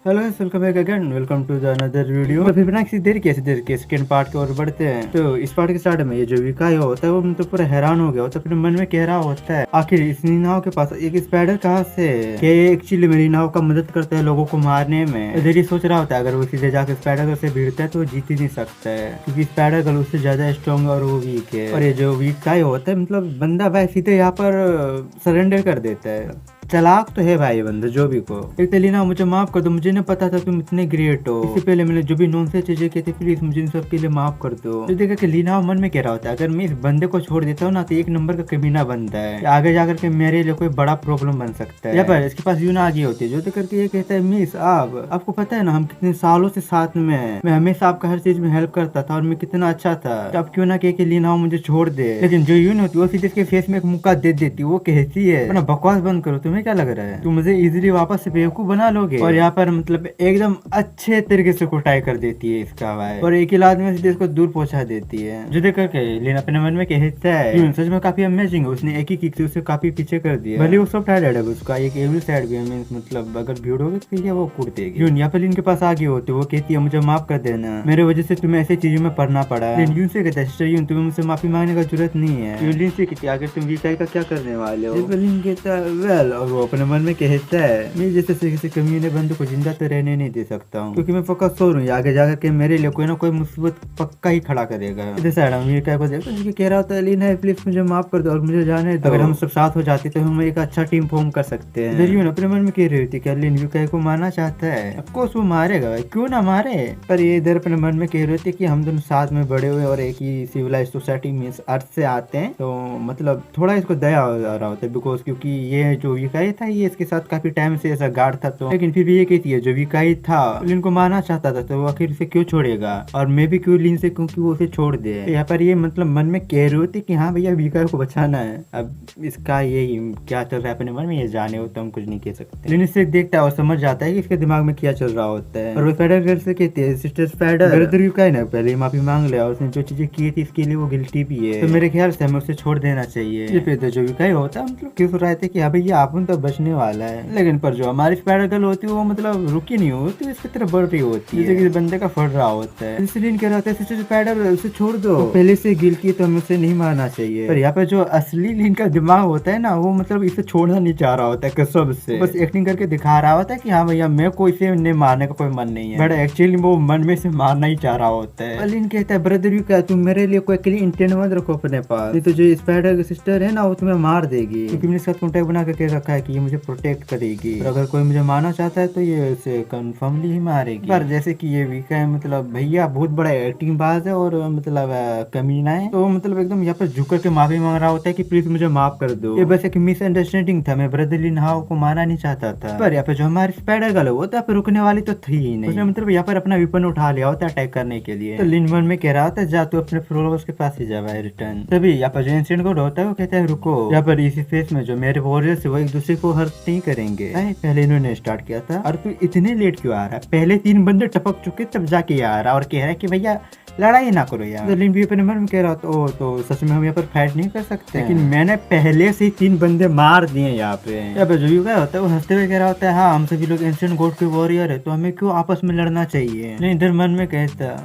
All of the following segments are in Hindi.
Hello welcome back again, welcome to the another video. तो फिर बिना किसी देर के सेकंड पार्ट की ओर बढ़ते हैं। तो इस पार्ट के स्टार्ट में ये जो विकाय होता है वो मतलब पूरा हैरान हो गया होता है, अपने मन में कह रहा होता है आखिर इस नीनाव के पास एक स्पाइडर कहाँ से कि एक्चुअली मेरी नाव का मदद करता है लोगों को मारने में। इधर ही सोच रहा होता है अगर वो सीधे जाकर स्पाइडर गर्ल से भिड़ता है तो वो जीत ही नहीं सकता है, क्योंकि स्पाइडर गर्ल उससे ज्यादा स्ट्रॉन्ग और वो वीक है। और ये जो विकाय होता है मतलब बंदा भाई सीधे यहाँ पर सरेंडर कर देता है। चालाक तो है भाई बंदा जो भी को। एक तो लीना मुझे माफ कर दो, मुझे नहीं पता था तुम इतने ग्रेट हो। इससे पहले मैंने जो भी नॉनसेंस चीजें की थी प्लीज मुझे इन सब के लिए माफ कर दो। तो देखा कि लीना मन में कह रहा होता है अगर मैं इस बंदे को छोड़ देता हूँ ना तो एक नंबर का कमीना बनता है, आगे जाकर के मेरे लिए कोई बड़ा प्रॉब्लम बन सकता है। या पर इसके पास यूना आगे होती है जो देख करके ये कहता है मिस आपको पता है ना हम कितने सालों से साथ में हैं, मैं हमेशा आपका हर चीज में हेल्प करता था और मैं कितना अच्छा था, तो अब क्यों ना कह लीना मुझे छोड़ दे। लेकिन जो यून होती है वो सीधे इसके फेस में एक मुक्का दे देती, वो कहती है अपना बकवास बंद करो, तुम्हें क्या लग रहा है तुम मुझे इजीली वापस से बेवकूफ बना लोगे। और यहाँ पर मतलब एकदम अच्छे तरीके से कुटाई कर देती है इसका भाई, और एक ही लात में सीधे इसको दूर पहुंचा देती है। जो देख करके लेना अपने मन में कहता है सच में काफी अमेजिंग है, उसने एक ही किक से उसे काफी पीछे कर दिया। भले वो सब टाइड है उसका एक एविल साइड भी है, मींस मतलब अगर भीड़ होगी तो वो कूट देगी। यून यहाँ पर इनके पास आगे होते वो कहती है मुझे माफ कर देना, मेरे वजह से तुम्हें ऐसी चीजों में पढ़ना पड़ा। यून से कहता है सिस्टर यून तुम्हें मुझसे माफी मांगने का जरूरत नहीं है। यून से कहती है आगे तुम विकाई का क्या करने वाले हो। कहता है वेल, और वो अपने मन में कहता है मैं जैसे किसी कमीने बंदे को जिंदा तो रहने नहीं दे सकता हूँ, क्योंकि मैं पक्का सो रहा हूँ आगे जाकर के मेरे लिए कोई ना कोई मुसीबत पक्का ही खड़ा करेगा। कह रहा होता है प्लीज मुझे माफ कर दो और मुझे जाने दो, अगर हम सब साथ हो जाते तो हम एक अच्छा टीम फॉर्म कर सकते हैं। अपने मन में कह रही थी क्या लिन विकाई को मारना चाहता है, ऑफकोर्स वो मारेगा क्यों ना मारे, पर ये इधर अपने मन में कह रहे थे कि हम दोनों साथ में बड़े हुए और एक ही सिविलाइज सोसाइटी में अर्थ से आते हैं, तो मतलब थोड़ा इसको दया हो रहा होता है बिकॉज क्योंकि ये जो विकाई था ये इसके साथ काफी टाइम से ऐसा गार्ड था, तो लेकिन फिर भी ये कहती है जो विकाई था लिन को मारना चाहता था तो वो आखिर से क्यों छोड़ेगा, और मैं भी क्यों लिन से क्योंकि वो उसे छोड़ दे। तो यहाँ पर ये मतलब मन में कह रहे होते कि हाँ भैया विकाई को बचाना है। अब इसका ये क्या चल रहा है अपने मन में ये जाने हो तो हम कुछ नहीं कह सकते। लिन इसे देखता है और समझ जाता है कि इसके दिमाग में क्या चल रहा होता है, और वो स्पाइडर गर्ल से कहती है सिस्टर स्पाइडर विकाई ना पहले माफी मांग लिया और उसने जो चीजें की थी इसके लिए वो गिल्टी भी है, तो मेरे ख्याल से हमें उसे छोड़ देना चाहिए। ये फिर जो विकाई होता है मतलब क्यों रहे थे कि हाँ भैया आप तो बचने वाला है, लेकिन पर जो हमारी स्पाइडर गर्ल होती है वो मतलब रुकी नहीं होती, इसकी तरफ बढ़ रही होती है, जैसे किसी बंदे का फट रहा होता है। इसलिए कह रहा था सिस्टर स्पाइडर उसे छोड़ दो, तो पहले से गिल की तो हमें उसे नहीं मारना चाहिए। पर यहाँ पे जो असली लिन का दिमाग होता है ना वो मतलब इसे छोड़ना नहीं चाह रहा होता है कसम से, बस एक्टिंग करके दिखा रहा होता है कि हाँ भैया मैं कोई से नहीं मारने का कोई मन नहीं है, बट एक्चुअली वो मन में से मारना ही चाह रहा होता है। लिन कहता है ब्रदर यू क्या तुम मेरे लिए कोई इंटेंट मत रखो अपने पास, नहीं तो जो स्पाइडर सिस्टर है ना वो तुम्हें मार देगी, क्योंकि मैंने साथ कॉन्टेक्ट बना करके रखा है कि ये मुझे प्रोटेक्ट करेगी, और अगर कोई मुझे मारना चाहता है तो ये उसे कंफर्मली ही मारेगी। पर जैसे कि ये वीका है मतलब भैया बहुत बड़ा एक्टिंग बाज है और मतलब कमीना है, तो मतलब एकदम यहाँ पर झुक करके माफी मांग रहा होता है कि प्लीज मुझे माफ कर दो, ये बस एक मिसअंडरस्टैंडिंग था, मैं ब्रदरली नाव को मारना नहीं चाहता था। पर यहाँ पे जो हमारी स्पाइडर गर्ल वो तो यहाँ पे रुकने वाली तो थी ही नहीं, उसने मतलब यहाँ पर अपना वेपन उठा लिया होता है अटैक करने के लिए। तो लिन मन में कह रहा होता है जा तू अपने फॉलोअर्स के पास ही जा भाई रिटर्न। तभी यहाँ पर जो इंसिडेंट कोड होता है वो कहता है रुको, यहाँ पर इसी फेस में जो मेरे वॉरियर्स वो एक दूसरे को हर्ट नहीं करेंगे, पहले इन्होंने स्टार्ट किया था, और तू इतने लेट क्यों आ रहा है, पहले 3 बंदे टपक चुके तब जाके आ रहा और कह रहा है कि भैया लड़ाई ना करो यार। तो लिन भी अपने मन में कह रहा था तो सच में हम यहाँ पर फाइट नहीं कर सकते, लेकिन मैंने पहले से ही 3 बंदे मार दिए यहाँ पे। जो क्या होता है वो हंसते हुए कह रहा होता है हाँ हम सभी लोग एंशिएंट गॉड के वॉरियर है तो हमें क्यों आपस में लड़ना चाहिए। लेकिन इधर मन में कहता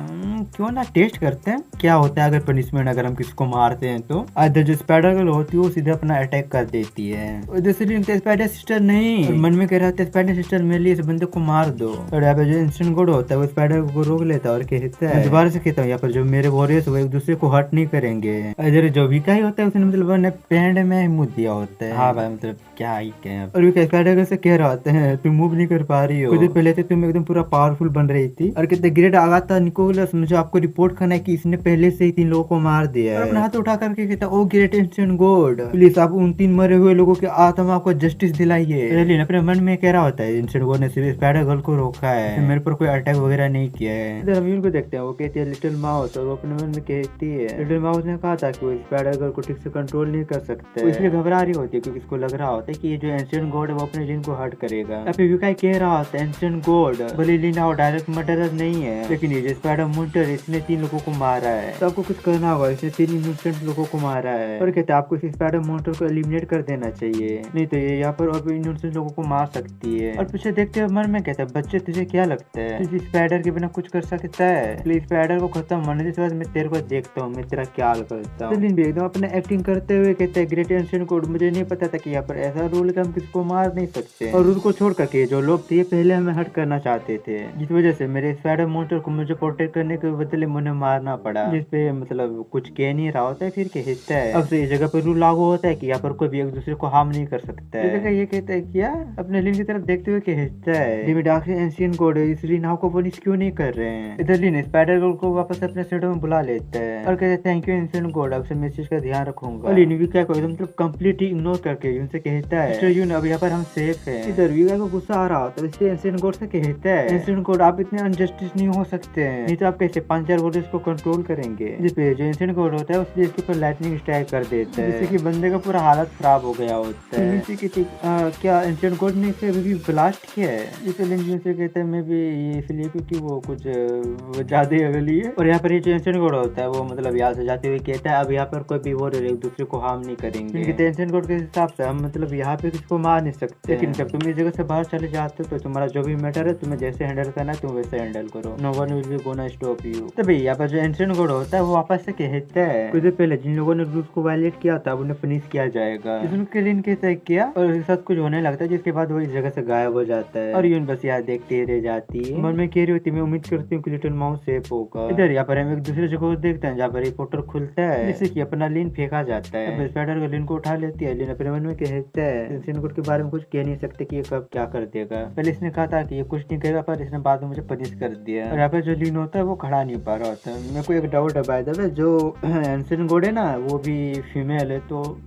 क्यों ना टेस्ट करते हैं क्या होता है अगर पनिशमेंट अगर हम किसी को मारते हैं तो। इधर जो स्पाइडर गर्ल होती है वो सीधे अपना अटैक कर देती है, उधर से स्पाइडर सिस्टर नहीं, मन में कह रहा था स्पाइडर सिस्टर मेरे लिए इस बंदे को मार दो, और यहाँ पे जो इंस्टेंट गॉड होता है वो स्पाइडर को रोक लेता है और कहता है दोबारा से कहता हूँ यहाँ पर जो मेरे वॉरियर्स वो एक दूसरे को हर्ट नहीं करेंगे। इधर जो विकाई होता है उसने मतलब पैंड में मुँह दिया होता है, हाँ भाई मतलब क्या ही कहें। और विकाई स्पाइडर गर्ल से कह रहा होता है तुम मूव नहीं कर पा रही हो, कुछ देर पहले तो तुम एकदम पूरा पावरफुल बन रही थी, और कहते ग्रेट आगाथा निकोलस मुझे आपको रिपोर्ट करना है कि इसने पहले से ही 3 लोगों को मार दिया है। अपना हाथ उठा करके कहता ओ ग्रेट एंशिएंट गॉड प्लीज आप उन 3 मरे हुए लोगों की आत्मा को जस्टिस दिलाइए। अपने मन में कह रहा होता है एंशिएंट गॉड ने सिर्फ स्पाइडर गर्ल को रोका है, मेरे पर कोई अटैक वगैरह नहीं किया है। इधर हम इनको देखते हैं वो कहती है लिटिल माउस, और वो अपने मन में कहती है लिटिल माउस ने कहा था कि वो स्पाइडर गर्ल को ठीक से कंट्रोल नहीं कर सकते, वो इसलिए घबरा रही होती है क्योंकि इसको लग रहा होता है कि ये जो एंशिएंट गॉड है वो अपने लिन को हर्ट करेगा। अब विकाई कह रहा होता है एंशिएंट गॉड भले लिन और डायरेक्ट मर्डरर नहीं है, लेकिन ये जो स्पाइडर मुंटर इधर इसने 3 लोगों को मारा है, तो आपको कुछ करना होगा। इसने 3 इनोसेंट लोगों को मारा है और कहते हैं आपको इस स्पाइडर मॉन्स्टर को एलिमिनेट कर देना चाहिए, नहीं तो ये यहाँ पर और भी इनोसेंट लोगों को मार सकती है। और पीछे देखते हुए मन में कहता है बच्चे तुझे क्या लगता है तुझे स्पाइडर के बिना कुछ कर सकता है? प्लीज स्पाइडर को खत्म होने के बाद मैं तेरे को देखता हूँ, मैं तेरा क्या हाल करता हूँ। भी एकदम अपने एक्टिंग करते हुए कहते हैं ग्रेट एंशिएंट कोड, मुझे नहीं पता था कि यहाँ पर ऐसा रूल है कि हम किसी को मार नहीं सकते, और रूल को छोड़ करके जो लोग थे पहले हमें हट करना चाहते थे, जिस वजह से मेरे स्पाइडर मॉन्स्टर को मुझे प्रोटेक्ट करने के बदले मुझे मारना पड़ा, जिसपे मतलब कुछ कह नहीं रहा होता है फिर कहता है अब से इस जगह पर रूल लागू होता है कि यहाँ पर कोई भी एक दूसरे को हार्म नहीं कर सकता है। ये कहता है क्या अपने लिन की तरफ देखते हुए कहता है डार्क एंशिएंट कोड इस लिन को पनिश क्यों नहीं कर रहे हैं? इधर लिन स्पाइडर को वापस अपने शेडो में बुला लेता है और कहते हैं थैंक यू एंशिएंट कोड, अब से मैं इस चीज का ध्यान रखूंगा। और लिन विका को एकदम मतलब कंप्लीटली इग्नोर करके उनसे कहता है मिस्टर यून अब यहाँ पर हम सेफ हैं। इधर विका को गुस्सा आ रहा होता है, इसलिए एंशिएंट कोड से कहता है एंशिएंट कोड आप इतने अनजस्टिस नहीं हो सकते हैं, नहीं तो आप कैसे 5,000 वोल्टेज को कंट्रोल करेंगे। जिसपे जो एंशिएंट कोड होता है उसके इसके ऊपर लाइटनिंग स्ट्राइक कर देता है, जिससे कि बंदे का पूरा हालत खराब हो गया होता है। क्या एंशिएंट कोड ने इसे अभी ब्लास्ट किया है? जिससे लिन से कहता है मैं भी ये इसलिए क्योंकि वो कुछ ज्यादा ही अगली है। और यहाँ पर ये जो एंशिएंट कोड होता है वो मतलब यहाँ से जाते हुए कहता है अब यहाँ पर कोई भी वो एक दूसरे को हार्म नहीं करेंगे, क्योंकि एंशिएंट कोड के हिसाब से हम मतलब यहाँ पे किसी को मार नहीं सकते, लेकिन जब तुम इस जगह से बाहर चले जाते हो तो तुम्हारा जो भी मैटर है तुम्हें जैसे हैंडल करना है तुम वैसे हैंडल करो, no one will be gonna stop you. तो भाई यहाँ पर जो एंशिएंट कोड होता है वो वापस से कहता है कुछ देर पहले जिन लोगों ने रूल्स को वायलेट किया था उन्हें पनिश किया जाएगा। इसके लिए कहता है क्या, और इसके साथ कुछ होने लगता है जिसके बाद वो इस जगह से गायब हो जाता है और यून बस यहाँ देखते ही रह जाती है। मन में कह रही होती मैं उम्मीद करती हूँ कि लिटिल माउस सेफ होगा। इधर यहाँ पर हम एक दूसरे जगह देखते हैं जहाँ पर एक पोर्टल खुलता है जिससे कि अपना लिन फेंका जाता है। स्पाइडर का लिन को उठा लेती है, लिन अपने मन में कहता है एंशिएंट कोड के बारे में कुछ कह नहीं सकते कि ये कब क्या कर देगा। पहले इसने कहा था कि ये कुछ नहीं करेगा पर इसने बाद में मुझे पनिश कर दिया। और यहाँ पे जो लिन होता है वो खड़ा नहीं पा रहा होता है। मेरे को एक डाउट है बाय द वे, जो एंशिएंट कोड है ना वो भी फीमेल है, तो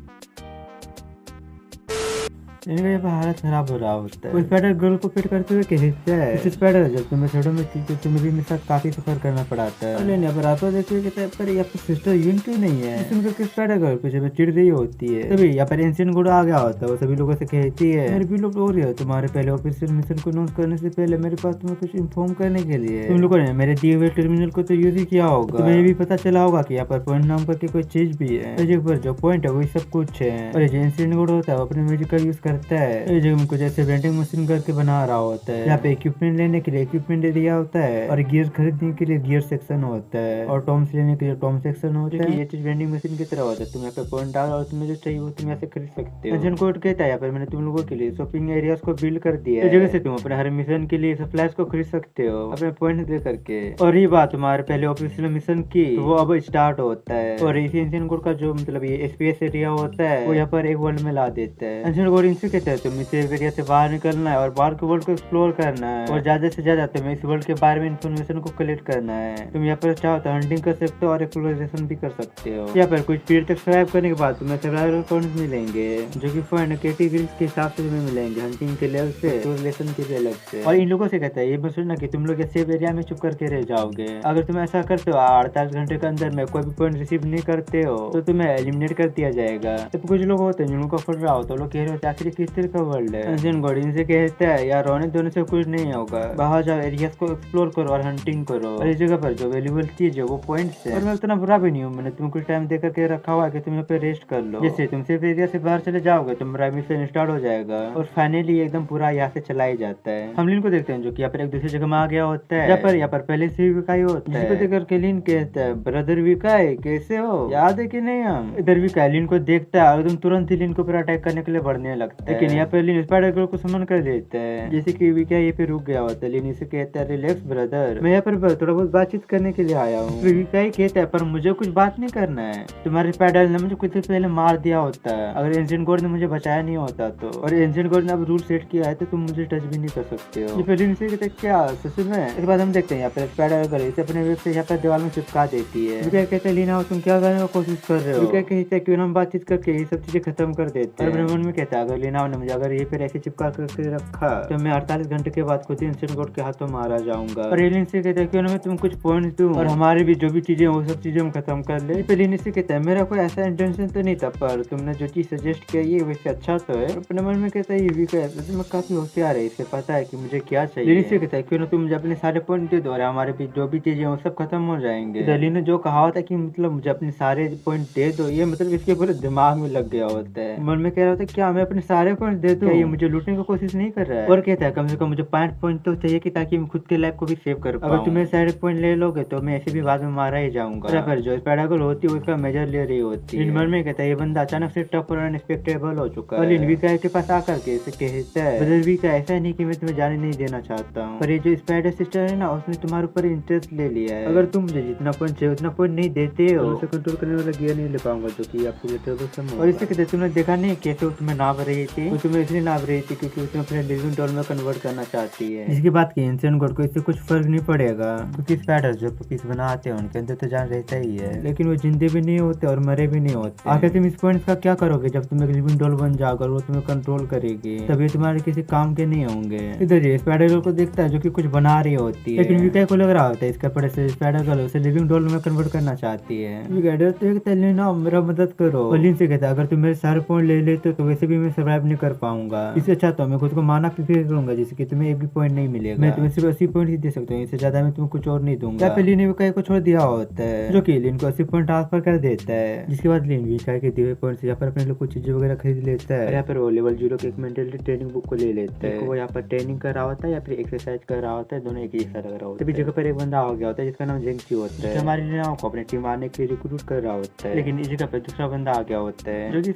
इनका यहाँ पर हालत खराब हो रहा होता है। वो स्पाइडर गर्ल को पेट करते हुए कहता है इस स्पाइडर जब तुम्हें शेडो में थी तो तुम्हें भी मेरे साथ काफी सफर करना पड़ा था। और यहाँ पर आता देखते कहता है पर यहाँ पर सिस्टर यून क्यों नहीं है? स्पाइडर गर्ल पीछे में चिड़ रही होती है। तभी यहाँ पर एंशिएंट कोड आ गया होता है, वो सभी लोगों से कहती है मेरे भी लोग हो रही है तुम्हारे पहले ऑफिशियल मिशन को अनाउंस करने से पहले मेरे पास तुम्हें कुछ इन्फॉर्म करने के लिए। तुम लोगों ने मेरे दिए हुए टर्मिनल को तो यूज ही किया होगा, तुम्हें भी पता चला होगा कि यहाँ पर पॉइंट नाम करके कोई चीज भी है, पर जो पॉइंट है वही सब कुछ है। और एंशिएंट कोड होता है वो अपने मैजिक का यूज करता है, कुछ ऐसे वेंडिंग मशीन करके बना रहा होता है। यहाँ पे इक्विपमेंट लेने के लिए इक्विपमेंट एरिया होता है और गियर खरीदने के लिए गियर सेक्शन होता है और टॉम्स लेने के लिए टॉम सेक्शन होता है। ये चीज वेंडिंग मशीन की तरह होता है, तुम यहाँ पे पॉइंट डालो और तुम्हें जो चाहिए वो तुम यहाँ से खरीद सकते हो। एंशिएंट कोड कहता है यहाँ पर मैंने तुम लोगों के लिए शॉपिंग एरियाज को बिल्ड कर दिया है, जगह से तुम अपने हर मिशन के लिए सप्लाईज को खरीद सकते हो अपने पॉइंट दे करके। और ये बात तुम्हारे पहले ऑफिशियल मिशन की वो अब स्टार्ट होता है। और इसी एंशिएंट कोड का जो मतलब ये स्पेस एरिया होता है वो यहाँ पर एक वर्ल्ड में ला देता है। एंशिएंट कोड इनसे कहता है तुम इस एरिया से बाहर निकलना है और बाहर के वर्ल्ड को एक्सप्लोर करना है और ज्यादा से ज्यादा तुम्हें इस वर्ल्ड के बारे में इन्फॉर्मेशन को कलेक्ट करना है। तुम यहाँ पर चाहो तो हंटिंग कर सकते हो और एक्सप्लोरेशन भी कर सकते हो। यहाँ पर कुछ पीरियड तक सर्वाइव करने के बाद तुम्हें सर्वाइवल पॉइंट्स मिलेंगे जो कि पॉइंट कैटेगरीज के हिसाब से तुम्हें मिलेंगे, हंटिंग के लेवल से एक्सप्लोरेशन के अलग से। और इन लोगों से कहता है ये मत सोचना कि तुम लोग सेफ एरिया में चुप करके रह जाओगे। अगर तुम ऐसा करते हो 48 घंटे के अंदर में कोई भी पॉइंट रिसीव नहीं करते हो तो तुम्हें एलिमिनेट कर दिया जाएगा। तो कुछ लोग होते हैं जिनको फट रहा हो तो लोग कह रहे हो आखिर किस तरह का वर्ल्ड है। इनसे कहता है यार रोने धोने से कुछ नहीं होगा, बाहर जाओ एरियाज को एक्सप्लोर करो और हंटिंग करो और इस जगह पर जो वैल्यूएबल चीज है वो पॉइंट्स है। और मैं उतना बुरा भी नहीं हूँ, मैंने तुमको टाइम देकर के रखा हुआ है कि तुम यहाँ पे रेस्ट कर लो। जैसे तुम सिर्फ एरिया से बाहर चले जाओगे तुम्हारा मिशन स्टार्ट हो जाएगा और फाइनली एकदम पूरा यहाँ से चला ही जाता है। हम लिन को देखते हैं जो कि यहाँ पर एक दूसरी जगह में आ गया होता है, यहाँ पर पहले से ही विकाई होता है, जिसको देखकर के लिन कहता है ब्रदर विकाई कैसे हो, याद है कि नहीं हम। इधर विकाई लिन को देखता है और एकदम तुरंत ही लिन को पूरा अटैक करने के लिए बढ़ने लगता है, लेकिन यहाँ पर लिन स्पाइडर गर्ल को समन कर देता है। जैसे कि विका ये पे रुक गया होता है, लिन इसे कहता है रिलैक्स ब्रदर, मैं यहाँ पर थोड़ा बहुत बातचीत करने के लिए आया हूँ। विका ही कहता है पर मुझे कुछ बात नहीं करना है, तुम्हारे स्पाइडर ने मुझे कुछ पहले मार दिया होता है अगर एंशिएंट कोड ने मुझे बचाया नहीं होता तो, और एंशिएंट कोड ने अब रूल सेट किया है तो तुम मुझे टच भी नहीं कर सकते हो। ये फिर लिन से कहता है क्या सच में। इसके बाद हम देखते हैं यहाँ पर स्पाइडर गर्ल इसे अपने वेब से यहाँ पर दीवार में चिपका देती है। विका कहता है लीना तुम क्या करने की कोशिश कर रहे हो। विका कहता है क्यों हम बातचीत करके ये सब चीजें खत्म कर देते हैं। अपने मन में कहता है अगर लीना ने मुझे अगर ये फिर ऐसे चिपका करके रखा तो मैं 48 घंटे के बाद खुद ही इंसेंट गोड के हाथों मारा जाऊंगा। और एलियन से कहता है क्यों ना मैं तुम कुछ पॉइंट्स दूं और हमारी भी जो भी चीजें वो सब चीजें हम खत्म कर ले। एलियन से कहता है मेरा कोई ऐसा इंटेंशन तो नहीं था, पर तुमने जो चीज सजेस्ट किया ये वैसे अच्छा तो है। अपने मन में कहता है ये भी मैं काफी होशियार है, इसे पता है कि मुझे क्या चाहिए। एलियन से कहता है क्यों ना तुम मुझे अपने सारे पॉइंट दे दो और हमारे भी जो भी चीजें वो सब खत्म हो जाएंगे। एलियन ने जो कहा होता है कि मतलब मुझे अपने सारे पॉइंट दे दो, ये मतलब इसके पूरे दिमाग में लग गया होता है। मन में कह रहा होता है क्या मैं अपने सारे पॉइंट दे दूं, ये मुझे लूटने की कोशिश नहीं कर रहा है। और कहता है कम से कम मुझे 5 पॉइंट तो चाहिए कि ताकि मैं खुद के लाइफ को भी सेव कर पाऊं। अगर तुम्हें सारे पॉइंट ले लोगे तो मैं ऐसे भी बाद में मारा ही जाऊंगा। फिर जो स्पाइडर होती है उसका मेजर ले रही होती है। मन में कहता है ये बंदा अचानक से टफ और अनएक्सपेक्टेबल हो चुका है। विका के पास आकर के इसे कहता है बदल विका ऐसा नहीं कि मैं तुम्हें जाने नहीं देना चाहता हूँ, पर ये जो स्पाइडर सिस्टर है ना उसने तुम्हारे ऊपर इंटरेस्ट ले लिया है। अगर तुम मुझे जितना पॉइंट चाहिए उतना पॉइंट नहीं देते हो उसे कंट्रोल करने वाला गियर नहीं ले पाऊंगा, जो कि आपके लिए ट्रबलसम है। और इससे कहते तुमने देखा नहीं कैसे वो तुम्हें नाप रही थी, वो तुम्हें इसलिए नाप रही थी क्योंकि उसने अपने लिविंग डॉल में कन्वर्ट करना चाहती है। जिसकी बात की इंसेंट गॉड को इससे कुछ फर्क नहीं पड़ेगा क्योंकि स्पाइडर जो पपीज बनाते हैं उनके अंदर तो जान रहता ही है, लेकिन वो जिंदे भी नहीं होते और मरे भी नहीं होते। आखिर तुम इस पॉइंट का क्या करोगे जब तुम एक लिविंग डॉल बन जाओगे और वो तुम्हें कंट्रोल करेगी, तभी तुम्हारे किसी काम के नहीं होंगे। इधर ये स्पाइडर गर्ल को देखता है जो कि कुछ बना रही होती है, लेकिन विका को लग रहा होता है इसका पड़े से स्पाइडर गर्ल उसे लिविंग डॉल में कन्वर्ट करना चाहती है। विका देखता है ना मेरा मदद करो। ओलिन से कहता है अगर तुम मेरे सारे पॉइंट ले लेते तो वैसे भी मैं सर्वाइव नहीं कर पाऊंगा, इससे अच्छा तो मैं खुद को माना प्रिपेयर करूंगा जिससे कि तुम्हें एक भी पॉइंट नहीं मिलेगा। मैं तुम्हें सिर्फ 80 पॉइंट ही दे सकता हूँ, इससे ज्यादा मैं तुम्हें कुछ और नहीं दूंगा। फिर लिन ने विका को छोड़ दिया होता है जो कि लिन को 80 पॉइंट ट्रांसफर कर देता है, जिसके बाद लिन विका के दिए पॉइंट से यहाँ पर अपने लोग कुछ चीजें वगैरह खरीद लेता है। यहाँ पर वो लेवल 0 के एक मेंटल ट्रेनिंग बुक को ले लेता है। वो यहाँ पर ट्रेनिंग कर रहा होता है या फिर एक्सरसाइज कर रहा होता है, दोनों एक ही जैसा लग रहा होता है। तभी जगह पर एक बंदा आ गया होता है जिसका नाम जेंगची होता है, हमारी लीना को अपनी टीम आने के लिए रिक्रूट कर रहा होता है। लेकिन इस जगह पर दूसरा बंदा आ गया होता है जो कि